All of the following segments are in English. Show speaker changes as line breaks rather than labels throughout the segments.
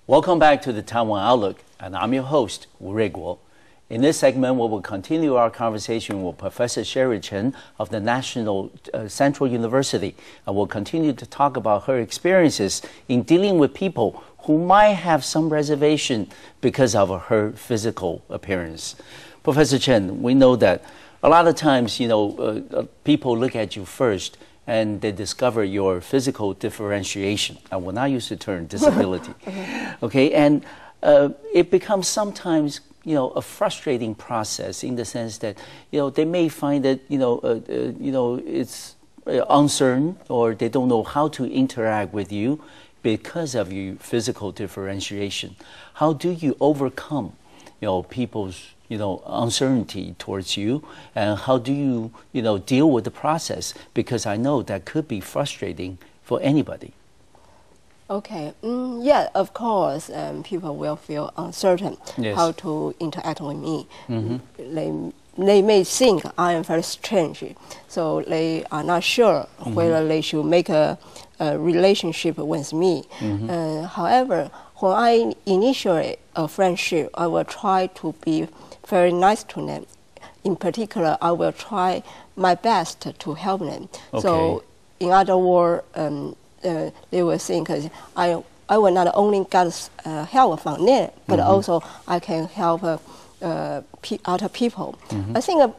Welcome back to the Taiwan Outlook, and I'm your host, Wu Ruiguo. In this segment, we will continue our conversation with Professor Chen of the National Central University, and we'll continue to talk about her experiences in dealing with people who might have some reservation because of her physical appearance. Professor Chen, we know that a lot of times, people look at you first and they discover your physical differentiation. I will not use the term disability. Okay, and it becomes sometimes, a frustrating process in the sense that, they may find that, it's uncertain, or they don't know how to interact with you because of your physical differentiation. How do you overcome, people's uncertainty towards you, and how do you, deal with the process? Because I know that could be frustrating for anybody.
Okay. Yeah, of course, people will feel uncertain how to interact with me. They may think I am very strange, so they are not sure whether they should make a relationship with me. However, when I initiate a friendship, I will try to be very nice to them. In particular, I will try my best to help them.
Okay.
So, in other words, they will think I will not only get help from them, but also I can help other people. I think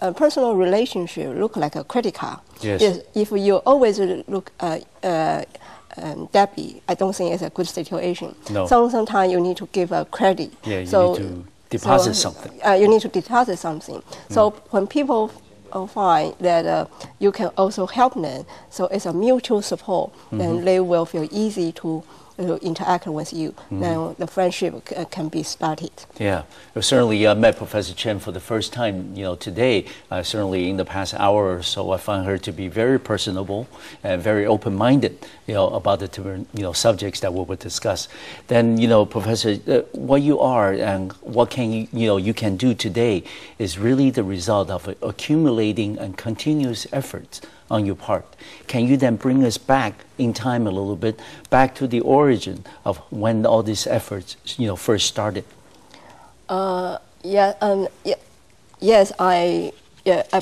a personal relationship look like a credit card.
Yes.
If you always look debit, I don't think it's a good situation.
No.
Sometimes you need to give a credit.
Yeah, you need to deposit something.
You need to deposit something. So when people find that you can also help them, so it's a mutual support, then they will feel easy to interact with you. Then the friendship can be started.
Yeah, I certainly met Professor Chen for the first time, today. Certainly in the past hour or so, I found her to be very personable and very open-minded, about the different, subjects that we would discuss. Then, Professor, what you are and what can you can do today is really the result of accumulating and continuous efforts on your part. Can you then bring us back in time a little bit, back to the origin of when all these efforts, first started?
Yes, I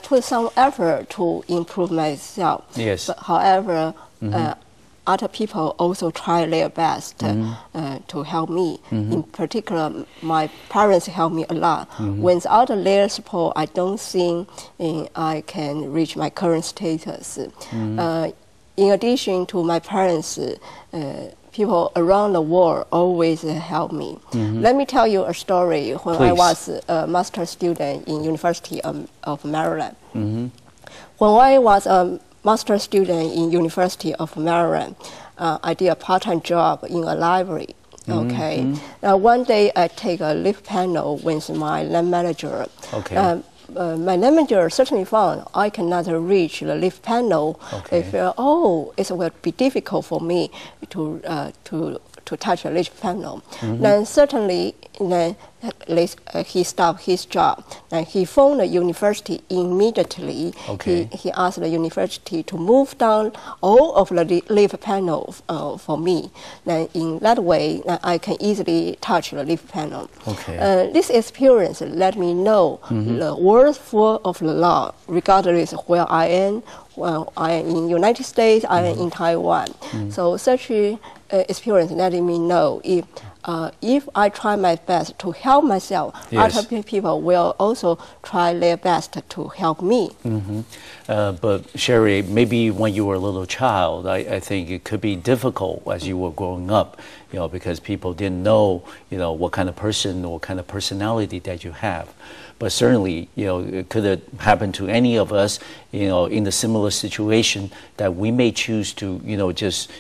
put some effort to improve myself.
Yes.
But however, other people also try their best to help me. In particular, my parents help me a lot. Without their support, I don't think I can reach my current status. In addition to my parents, people around the world always help me. Let me tell you a story. When I was a master's student in University of Maryland. When I was a master's student in University of Maryland, I did a part-time job in a library. Okay. One day I take a lift panel with my lab manager.
Okay.
My lab manager certainly found I cannot reach the lift panel.
Okay.
They feel, it will be difficult for me to touch the lift panel. Then certainly, he stopped his job and he phoned the university immediately.
Okay.
He asked the university to move down all of the lift panel for me. Then in that way, I can easily touch the lift panel.
Okay.
This experience let me know the world full of the law, regardless of where I am. Well, I am in United States, I am in Taiwan. So such experience letting me know if I try my best to help myself, other people will also try their best to help me.
But Sherry, maybe when you were a little child, I think it could be difficult as you were growing up, because people didn't know, what kind of person or what kind of personality that you have. But certainly, it could have happened to any of us, in a similar situation that we may choose to, just,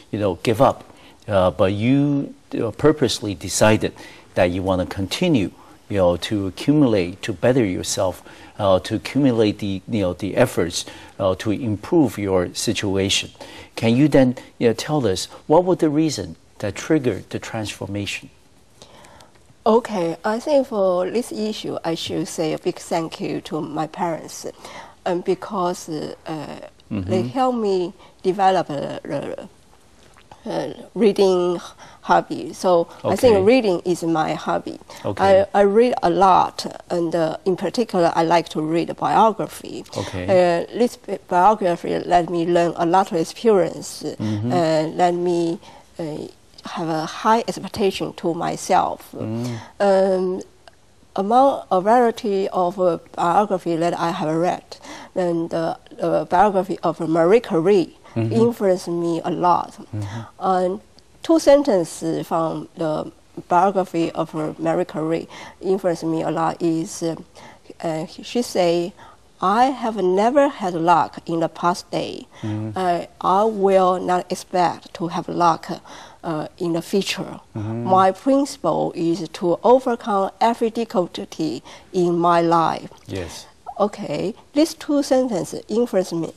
give up. But you purposely decided that you want to continue, to accumulate, to better yourself, to accumulate the efforts to improve your situation. Can you then tell us what was the reason that triggered the transformation?
Okay, I think for this issue, I should say a big thank you to my parents. because they help me develop reading hobby. So I think reading is my hobby. I read a lot, and in particular, I like to read biography. This biography let me learn a lot of experience, let me have a high expectation to myself. Among a variety of biography that I have read, and the biography of Marie Curie influenced me a lot. And two sentences from the biography of Marie Curie influenced me a lot is, she say, I have never had luck in the past day. I will not expect to have luck in the future. My principle is to overcome every difficulty in my life. These two sentences influenced me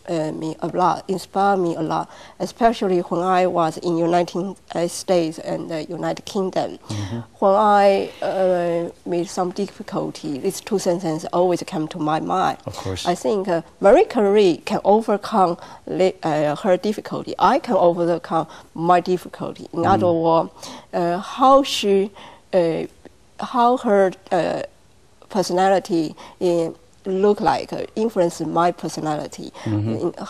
a lot, inspired me a lot, especially when I was in United States and the United Kingdom. When I made some difficulty, these two sentences always come to my mind. I think Marie Curie can overcome her difficulty. I can overcome my difficulty. In other words, how her personality look like, influence my personality.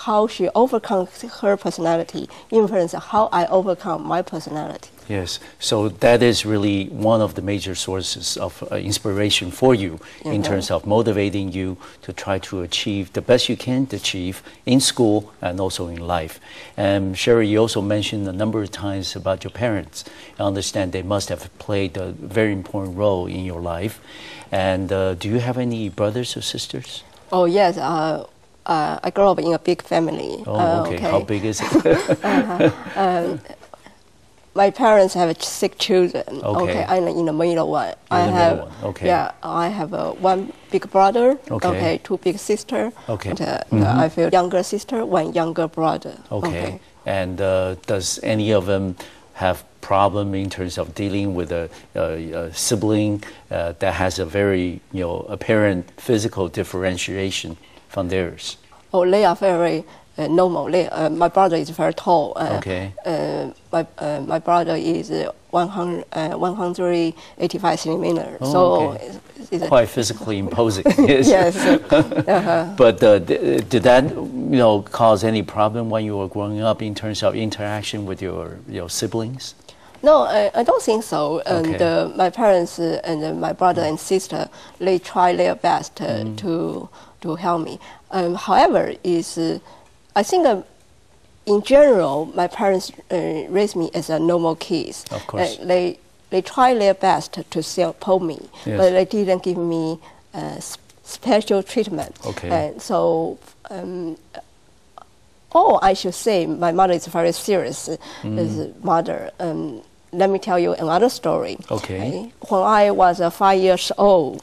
How she overcomes her personality, influence how I overcome my personality.
Yes, so that is really one of the major sources of inspiration for you in terms of motivating you to try to achieve the best you can to achieve in school and also in life. And Sherry, you also mentioned a number of times about your parents. I understand they must have played a very important role in your life. And do you have any brothers or sisters?
Oh, yes. I grew up in a big family.
How big is it?
My parents have 6 children. I'm in the middle one. I have one big brother. 2 big sisters. And I have a younger sister, 1 younger brother.
And does any of them have problem in terms of dealing with a sibling that has a very apparent physical differentiation from theirs?
Oh, they are very normal. My brother is very tall. My brother is 185 centimeters. It's
quite physically imposing.
Yes.
But did that cause any problem when you were growing up in terms of interaction with your siblings?
No, I don't think so. And my parents and my brother and sister, they try their best to help me. However, I think in general, my parents raised me as a normal kid.
Of course.
They try their best to support me, but they didn't give me special treatment. So, I should say, my mother is very serious as a mother. Let me tell you another story. When I was 5 years old,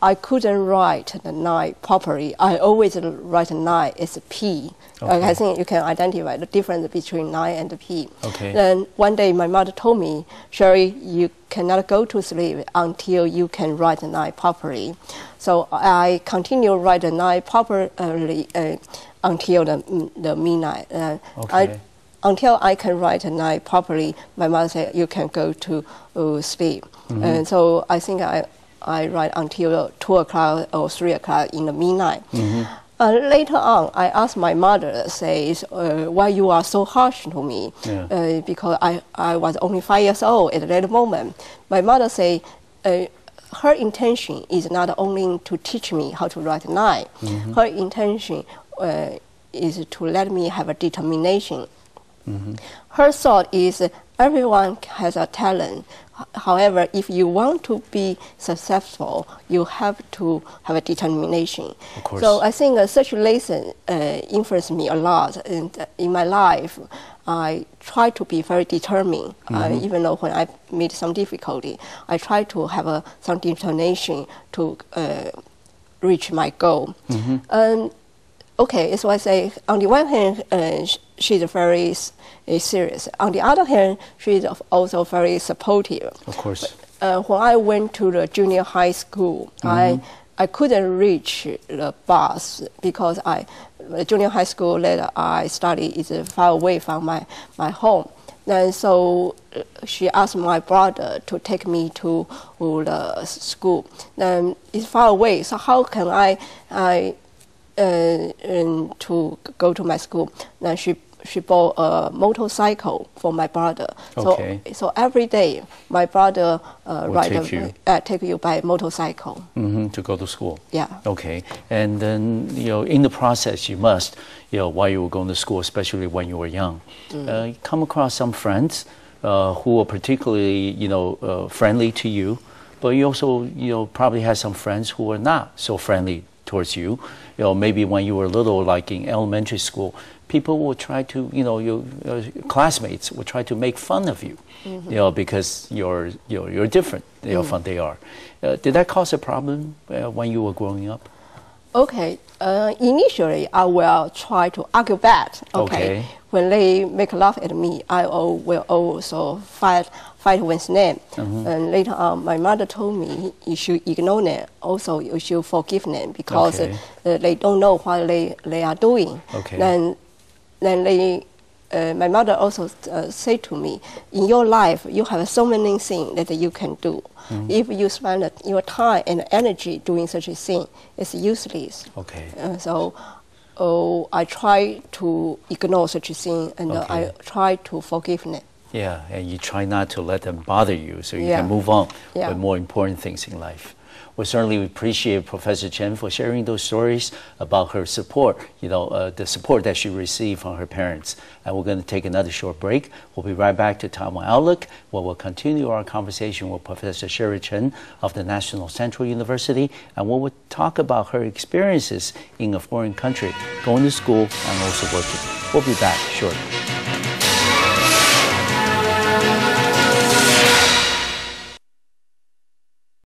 I couldn't write the 9 properly. I always write 9 as a P. I think you can identify the difference between 9 and P. Then one day my mother told me, Sherry, you cannot go to sleep until you can write the 9 properly. So I continued write the 9 properly until the midnight. Until I can write the 9 properly, my mother said, you can go to sleep. And so I think I write until 2 o'clock or 3 o'clock in the midnight. Later on, I asked my mother, says, why you are so harsh to me? Because I was only 5 years old at that moment. My mother said, her intention is not only to teach me how to write 9. Her intention is to let me have a determination. Her thought is everyone has a talent. However, if you want to be successful, you have to have a determination. So I think such lesson influenced me a lot. And in my life, I try to be very determined. Even though when I meet some difficulty, I try to have some determination to reach my goal. So I say, on the one hand, she's very serious. On the other hand, she's also very supportive.
Of course.
When I went to the junior high school, I I couldn't reach the bus because junior high school that I study is far away from my home. And so she asked my brother to take me to the school. Then it's far away, so how can I to go to my school? Then she bought a motorcycle for my brother.
Okay.
So every day my brother take you by motorcycle.
To go to school.
Yeah.
Okay. And then, in the process, you must, while you were going to school, especially when you were young, come across some friends who are particularly, friendly to you, but you also, probably had some friends who are not so friendly towards you. Maybe when you were little, like in elementary school, people will try to, your classmates will try to make fun of you, because you're different, from they are. Did that cause a problem when you were growing up?
Okay. Initially, I will try to argue back. Okay. When they make laugh at me, I will also fight with them. And later on, my mother told me you should ignore them. Also, you should forgive them because they don't know what they are doing.
Okay.
Then my mother also said to me, in your life, you have so many things that you can do. If you spend your time and energy doing such a thing, it's useless.
Okay.
So I try to ignore such a thing, and I try to forgive them.
Yeah, and you try not to let them bother you so you can move on with more important things in life. We certainly appreciate Professor Chen for sharing those stories about her support, the support that she received from her parents. And we're going to take another short break. We'll be right back to Taiwan Outlook, where we'll continue our conversation with Professor Chen of the National Central University, and we'll talk about her experiences in a foreign country, going to school and also working. We'll be back shortly.